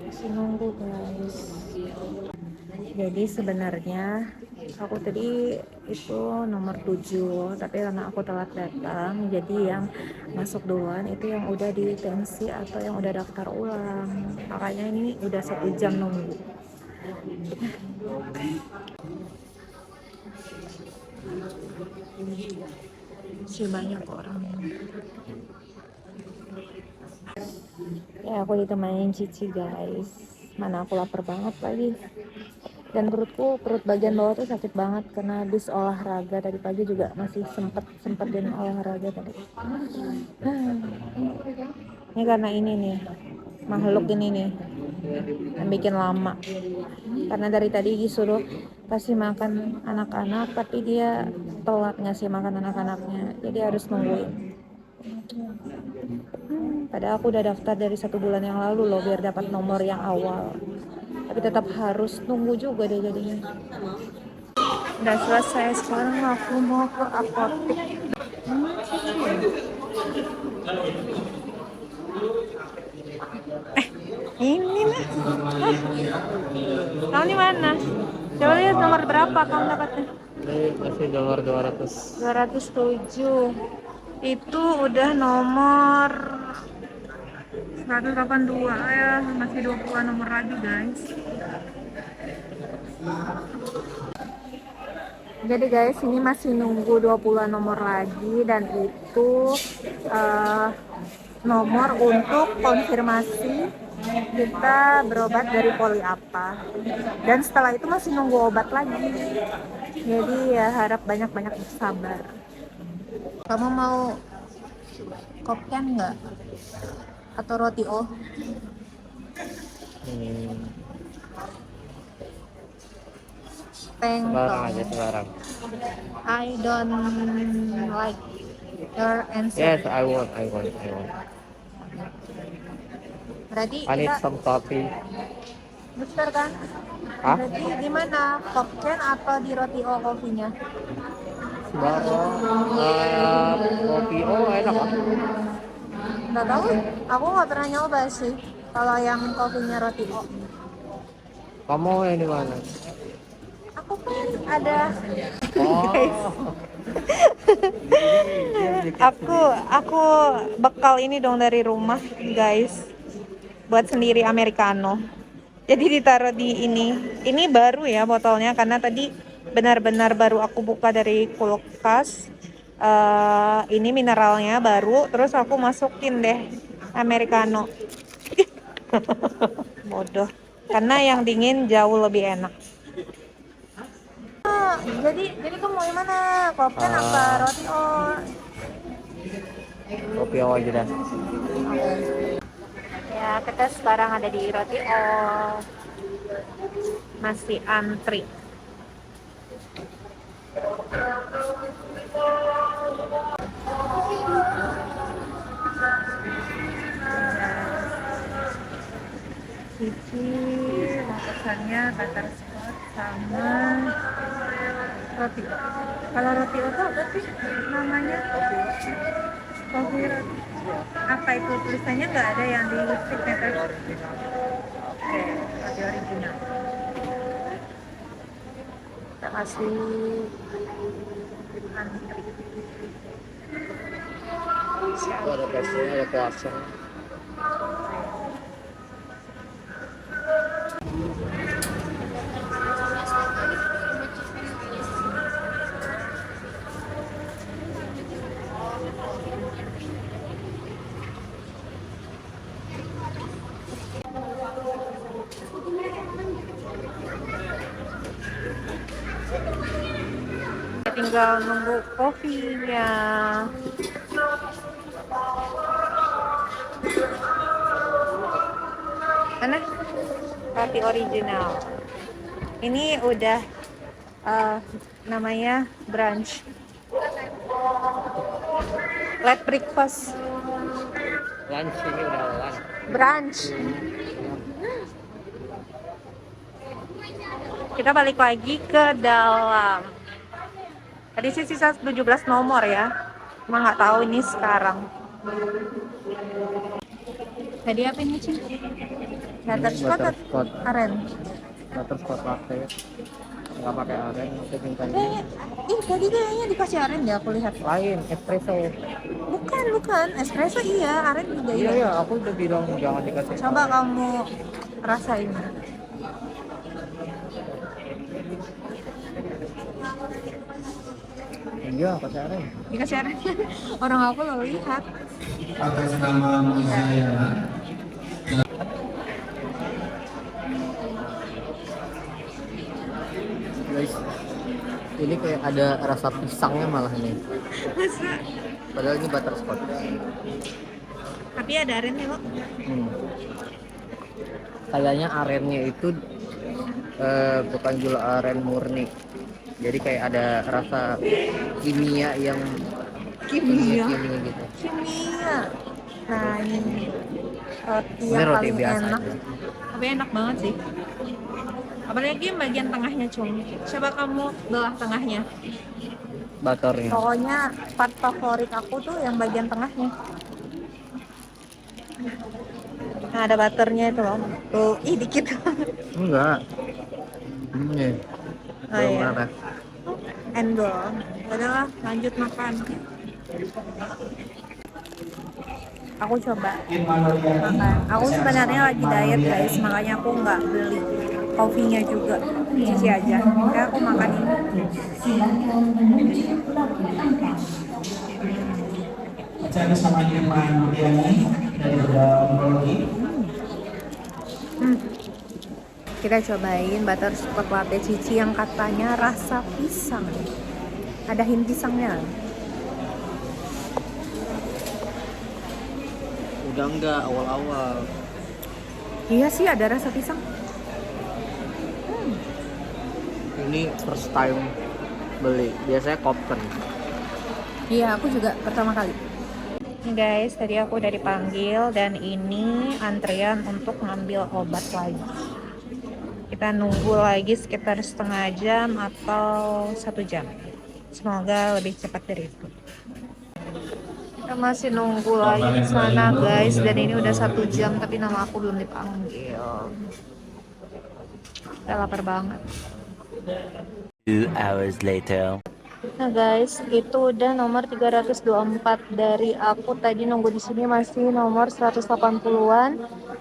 Masih nunggu guys. Jadi sebenarnya aku tadi itu nomor 7, tapi karena aku telat datang, jadi yang masuk duluan itu yang udah di tensi atau yang udah daftar ulang. Makanya ini udah 1 jam nunggu. Masih banyak orang. Ya aku ditemanin Cici guys. Mana aku lapar banget lagi. Dan perut bagian bawah tuh sakit banget karena habis olahraga tadi pagi juga masih sempetin olahraga tadi. Ini karena ini nih makhluk ini nih yang bikin lama. Karena dari tadi disuruh kasih makan anak-anak tapi dia telat ngasih makan anak-anaknya, jadi harus nungguin. Padahal aku udah daftar dari 1 bulan yang lalu loh biar dapat nomor yang awal, tapi tetap harus nunggu juga deh jadinya. Udah selesai, sekarang aku mau ke apotek. Ini lah. Kamu di mana? Coba lihat nomor berapa kamu dapatnya. Masih nomor 200. 207. Itu udah nomor 182 ya, masih 20 nomor lagi guys. Jadi guys, ini masih nunggu 20 nomor lagi dan itu nomor untuk konfirmasi kita berobat dari poli apa. Dan setelah itu masih nunggu obat lagi. Jadi ya harap banyak-banyak sabar. Kamu mau kopian nggak? Atau roti oh? Sebarang aja, sebarang. I don't like your answer. Yes, I want. Berarti I need kita some coffee. booster kan? Hah? Berarti di mana? Kopken atau di roti o kopinya? Sebarang. Kopi, enak ah. Nggak tahu. Aku nggak pernah nyoba sih. Kalau yang kopinya roti o. Kamu yang di mana? Aku kan ada. Oh. Aku bekal ini dong dari rumah guys, buat sendiri americano. Jadi ditaruh di ini baru ya botolnya karena tadi benar-benar baru aku buka dari kulkas. Ini mineralnya baru, terus aku masukin deh americano. Bodoh, karena yang dingin jauh lebih enak. Jadi kamu mau yang mana? Kopi apa roti o? Kopi aja dah. Ya, kita sekarang ada di roti o. Masih antri. Cici, pesannya butterscotch sama roti o. Kalau roti o itu apa sih namanya? Kopi roti. Apa itu tulisannya nggak ada yang di signature? Oke, roti original. Kita kasih antri. Ada pastry, ada croissant. Tinggal nunggu kopinya. Mana? Roti original. Ini udah namanya brunch. Late breakfast. Lunch ini udah lunch. Brunch. Kita balik lagi ke dalam. Tadi sih sisa 17 nomor ya. Cuma nggak tahu ini sekarang. Tadi apa ini, Cing? Butterscotch atau Butterscotch. aren? Butterscotch latte. Nggak pakai aren, aku minta ini. Kayaknya, tadi kayaknya dikasih aren ya, aku lihat. Lain, espresso. Bukan. Espresso iya, aren juga Iya, iya. iya, aku udah bilang jangan dikasih Coba aren. kamu rasain. Iya, pakai aren. Dikasih aren. Orang aku lo lihat. Atas nama Muzayana. Guys, ini kayak ada rasa pisangnya malah nih. Masa? Padahal ini butterscotch. Tapi ada arennya kok. Hmm. Kayaknya arennya itu bukan gula aren murni. Jadi kayak ada rasa kimia yang Kimia. kimia gitu. Kimia. Nah ini roti Ini yang roti paling biasa enak. aja. Tapi enak banget sih. Apalagi yang bagian tengahnya, Cung. Coba kamu belah tengahnya. Butternya. Pokoknya part favorit aku tuh yang bagian tengahnya. Nah, ada butternya itu loh. Tuh, dikit. Enggak. Ini. Oh, Belum iya. apa. Endol. Udahlah, lanjut makan. Aku coba makan. Aku sebenarnya lagi diet guys, makanya aku nggak beli kopinya juga. Cici aja. Ya aku makan ini. Acara sama Irman Yani dari Onkologi. Kita cobain butterscotch latte Cici yang katanya rasa pisang. Ada hint pisangnya. Udah enggak awal-awal. Iya sih ada rasa pisang. Ini first time beli. Biasanya Kopten. Iya, aku juga pertama kali. Nih guys, tadi aku udah dipanggil dan ini antrian untuk ngambil obat lagi. Kita nunggu lagi sekitar setengah jam atau 1 jam. Semoga lebih cepat dari itu. Kita masih nunggu lagi di sana guys, dan ini udah 1 jam tapi nama aku belum dipanggil. Udah lapar banget. 2 hours later. Nah guys, itu udah nomor 324 dari aku tadi nunggu di sini masih nomor 180-an.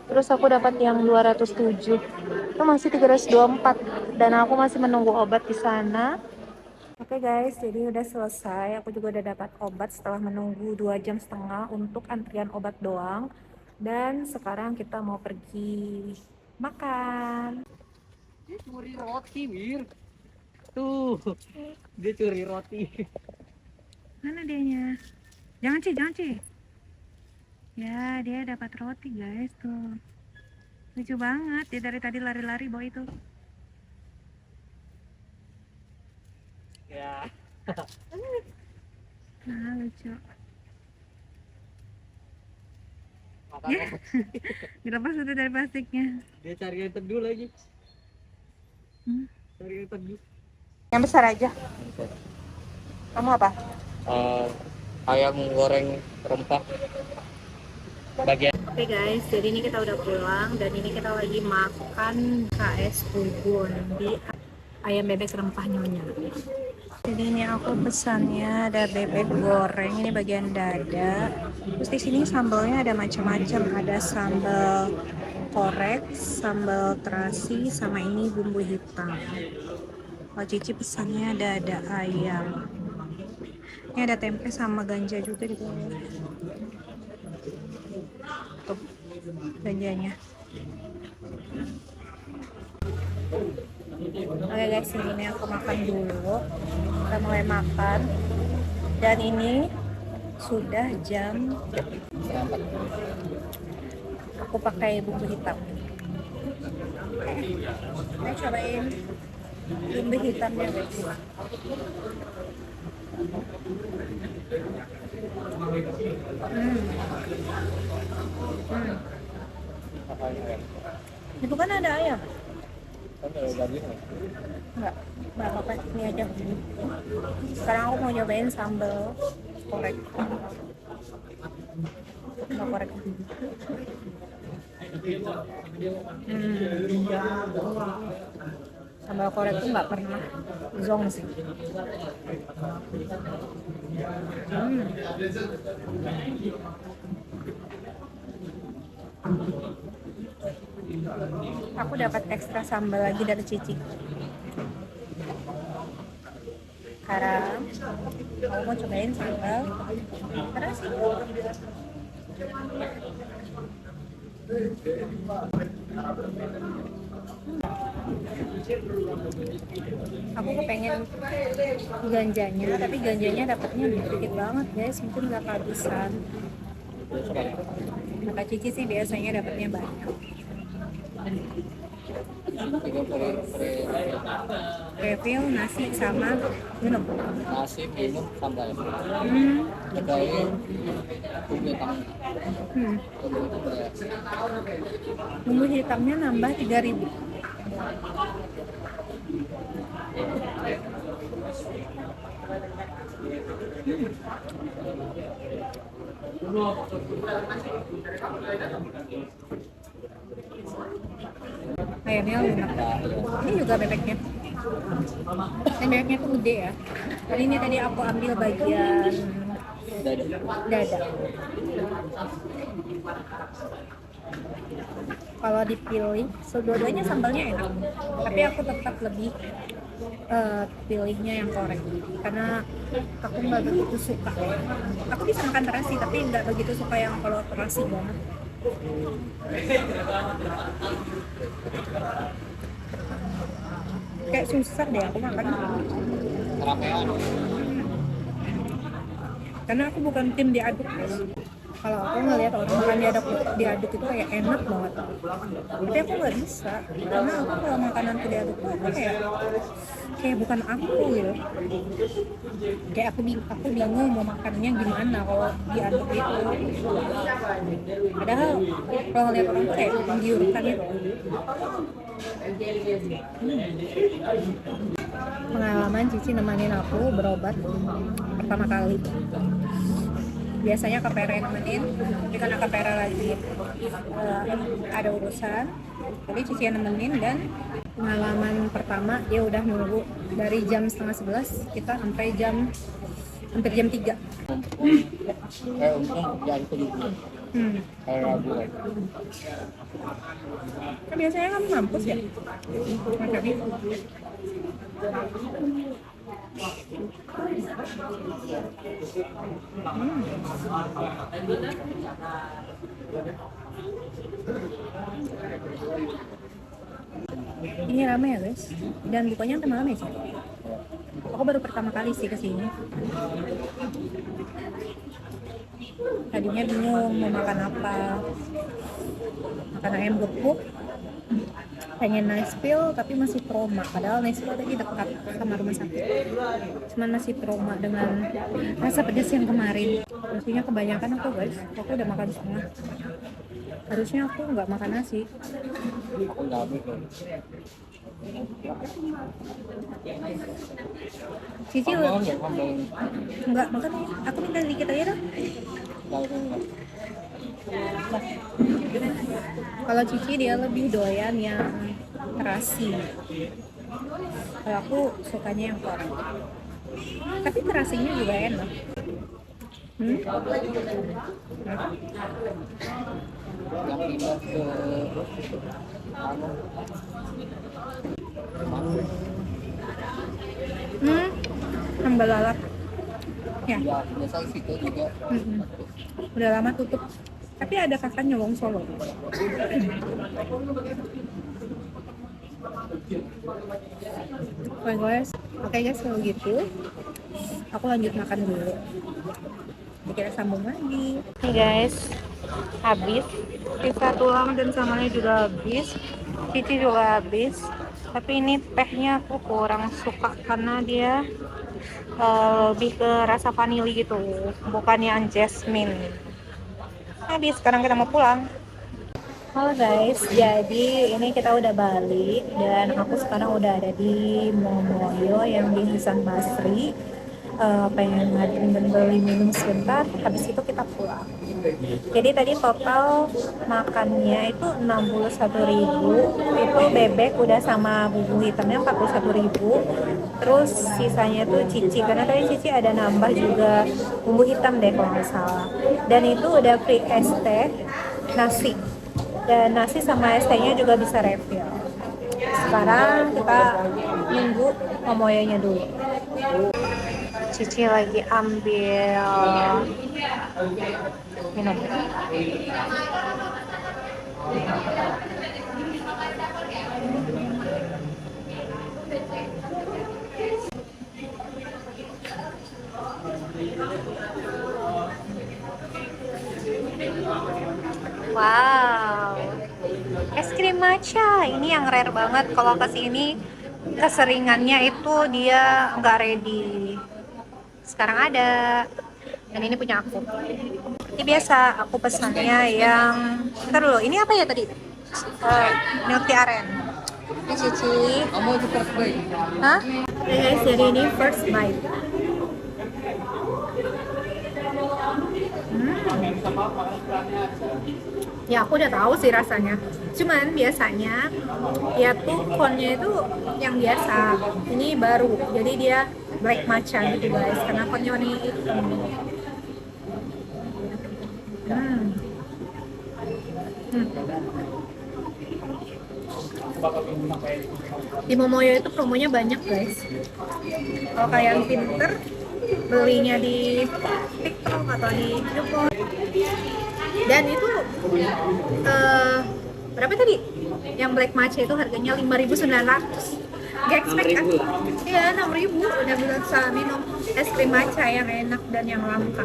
Terus aku dapat yang 207. Itu masih 324 dan aku masih menunggu obat di sana. Oke guys, jadi udah selesai. Aku juga udah dapat obat setelah menunggu 2,5 jam untuk antrian obat doang. Dan sekarang kita mau pergi makan. Dia curi roti, Wir. Tuh. Dia curi roti. Mana dianya? Jangan Ci. Ya, dia dapat roti guys tuh. Lucu banget, dia dari tadi lari-lari bawa itu. Ya. Nah, lucu. Makanya Dilepas udah dari plastiknya. dia cari yang teduh lagi. Cari yang teduh. Yang besar aja. Kamu apa? Ayam goreng rempah. Bagian Oke guys, jadi ini kita udah pulang dan ini kita lagi makan KS Ubun di ayam bebek rempah nyonya. Jadi ini aku pesannya ada bebek goreng, ini bagian dada. Terus di sini sambalnya ada macam-macam, ada sambal korek, sambal terasi, sama ini bumbu hitam. Kalau Cici pesannya dada ayam. Ini ada tempe sama ganja juga di bawah. Tuh ganjanya. Oke guys, ini aku makan dulu. Kita mulai makan. Dan ini sudah jam. Aku pakai bumbu hitam. Kita cobain bumbu hitamnya guys. Itu kan ada ayam. Enggak apa-apa, ini aja. Sekarang aku mau nyobain sambal korek. Sambal korek. Sambal korek tuh nggak pernah zong sih. Aku dapat ekstra sambal lagi dari Cici. Sekarang aku mau cobain sambal terasi. Aku kepengen ganjanya, tapi ganjanya dapatnya dikit banget guys, mungkin nggak kehabisan. Kata Cici sih biasanya dapatnya banyak. Refill nasi sama minum. Nasi, minum, sambal. Hmm. Kedain, bumbu hitam. Hmm. Bumbu hitam berapa? Bumbu hitamnya nambah 3.000. Ayamnya lunak. Ini juga bebeknya. Ini bebeknya tuh gede ya. Tapi ini tadi aku ambil bagian dada. Kalau dipilih, dua-duanya sambalnya enak. Tapi aku tetap lebih pilihnya yang korek karena aku nggak begitu suka. Aku bisa makan terasi tapi nggak begitu suka yang kalau terasi banget. Kayak susah deh aku makan. Ramean. Karena aku bukan tim diaduk guys. Kalau aku ngeliat orang makan diaduk itu kayak enak banget. Tapi aku nggak bisa. Karena aku kalau makanan diaduk tuh aku kayak bukan aku gitu. Kayak aku bingung mau makannya gimana kalau diaduk gitu. Padahal kalau ngeliat orang tuh kayak menggiurkan gitu. Pengalaman Cici nemenin aku berobat pertama kali. Biasanya Kak Pera yang nemenin, tapi karena Kak Pera lagi ada urusan, jadi Cici yang nemenin. Dan pengalaman pertama dia udah nunggu dari jam 10:30 kita sampai hampir jam 3. Untung jangan kedua. Kayak ragu kan. Kan biasanya kamu ngampus ya? Macam itu. Ini rame ya guys, dan bukanya sampai malam ya sih. Aku baru pertama kali sih kesini. Tadinya bingung mau makan apa, makan ayam gepuk, pengen nice pill tapi masih trauma. Padahal nice pill tadi dekat sama rumah sakit, cuman masih trauma dengan rasa pedas yang kemarin. Nasinya kebanyakan aku guys, aku udah makan setengah. Harusnya aku nggak makan nasi. Aku nggak habis loh. Cici Sambal nggak sambal. nggak makan ya? Aku minta dikit aja dong. Kalau Cici dia lebih doyan yang terasi. Kalau aku sukanya yang korek. Tapi terasinya juga enak. Yang pindah ke Sambal lalap. Ya. ya biasa situ juga. Udah lama tutup. Tapi ada kakaknya Wong Solo. Oke guys, kalau gitu aku lanjut makan dulu. Kita sambung lagi. Nih guys, habis. Sisa tulang dan sambalnya juga habis. Cici juga habis. Tapi ini tehnya aku kurang suka karena dia lebih ke rasa vanili gitu, bukan yang jasmine. Habis, sekarang kita mau pulang. Halo guys, jadi ini kita udah balik dan aku sekarang udah ada di Momoyo yang di Hasan Basri. pengen ngajuin dan beli minum sebentar, habis itu kita pulang. Jadi tadi total makannya itu 61.000, itu bebek udah sama bumbu hitamnya 41.000, terus sisanya tuh cici, karena tadi cici ada nambah juga bumbu hitam deh kalau nggak salah, dan itu udah free es teh, nasi, dan nasi sama es tehnya juga bisa refill. Sekarang kita nunggu momoyonya dulu. Cici lagi ambil minum. Wow, es krim matcha ini yang rare banget. Kalau kesini keseringannya itu dia nggak ready. Sekarang ada, dan ini punya aku. Ini biasa aku pesannya yang, ntar dulu, ini apa ya tadi? Milk tea aren. Ini Cici. Kamu itu first bite. Hah? Oke guys, jadi ini first bite. Ya aku udah tahu sih rasanya. Cuman biasanya ya tuh konnya itu yang biasa. Ini baru. Jadi dia black matcha gitu guys. Karena konnya warna hitam. Di Momoyo itu promonya banyak guys. Kalau kalian pinter belinya di TikTok atau di Youtube. Dan itu berapa tadi? Yang black matcha itu harganya 5.900. Gak expect kan? Iya 6.000 udah bisa minum es krim matcha yang enak dan yang langka.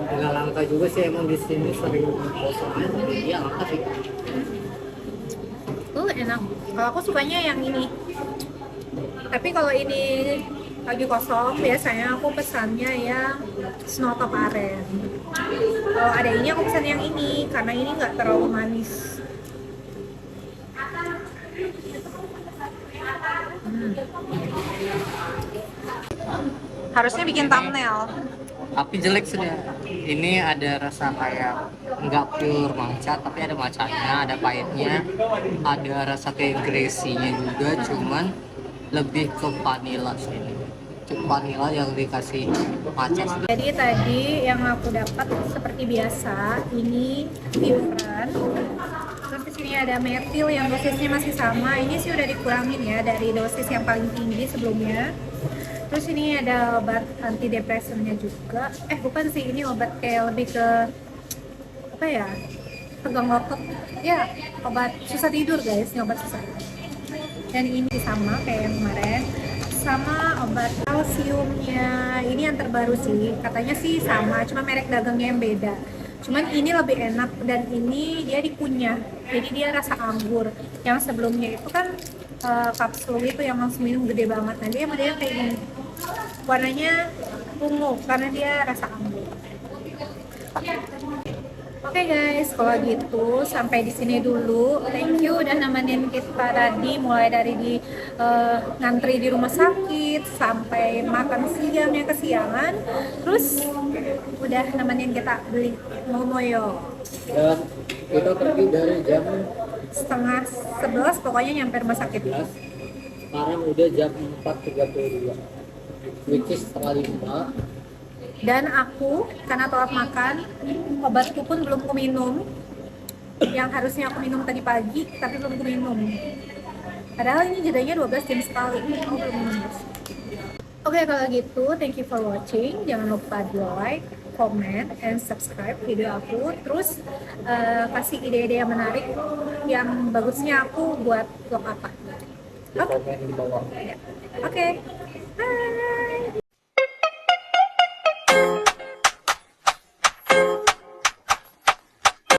Nggak langka juga sih, emang di sini sering kosong aja, tapi dia langka sih. Enak. Kalau aku sukanya yang ini. Tapi kalau ini lagi kosong, biasanya aku pesannya yang snow top aren. Kalau ada ini aku pesan yang ini karena ini nggak terlalu manis. Harusnya bikin thumbnail. Tapi jelek sudah. Ini ada rasa kayak nggak pure matcha, tapi ada matchanya, ada pahitnya, ada rasa kayak greasy-nya juga, cuman lebih ke vanilla sih. Vanilla yang dikasih matcha. Jadi tadi yang aku dapat seperti biasa, ini different. Terus di sini ada metil yang dosisnya masih sama. Ini sih udah dikurangin ya dari dosis yang paling tinggi sebelumnya. Terus ini ada obat antidepresannya juga. Bukan sih, ini obat kayak lebih ke apa ya? Tegang otot. Ya, obat susah tidur guys, ini obat susah tidur. Dan ini sama kayak yang kemarin. Sama obat kalsiumnya, ini yang terbaru sih, katanya sih sama, cuma merek dagangnya yang beda. Cuman ini lebih enak dan ini dia dikunyah, jadi dia rasa anggur. Yang sebelumnya itu kan kapsul itu yang langsung minum gede banget, nanti yang dia kayak gini, warnanya ungu karena dia rasa anggur. Oke guys, kalau gitu sampai di sini dulu. Thank you udah nemenin kita tadi, mulai dari di ngantri di rumah sakit sampai makan siangnya kesiangan, terus udah nemenin kita beli Momoyo. Dan kita pergi dari jam 10:30 pokoknya nyampe rumah sakit. sekarang udah jam 4.32, which is setengah 5. Dan aku karena telat makan, obatku pun belum ku minum. Yang harusnya aku minum tadi pagi, tapi belum ku minum. Padahal ini jedanya 12 jam sekali. Aku belum minum. Oke, kalau gitu, thank you for watching. Jangan lupa di like, comment, and subscribe video aku. Terus kasih ide-ide yang menarik, yang bagusnya aku buat vlog apa. Oke. Komen di bawah. Oke. Bye.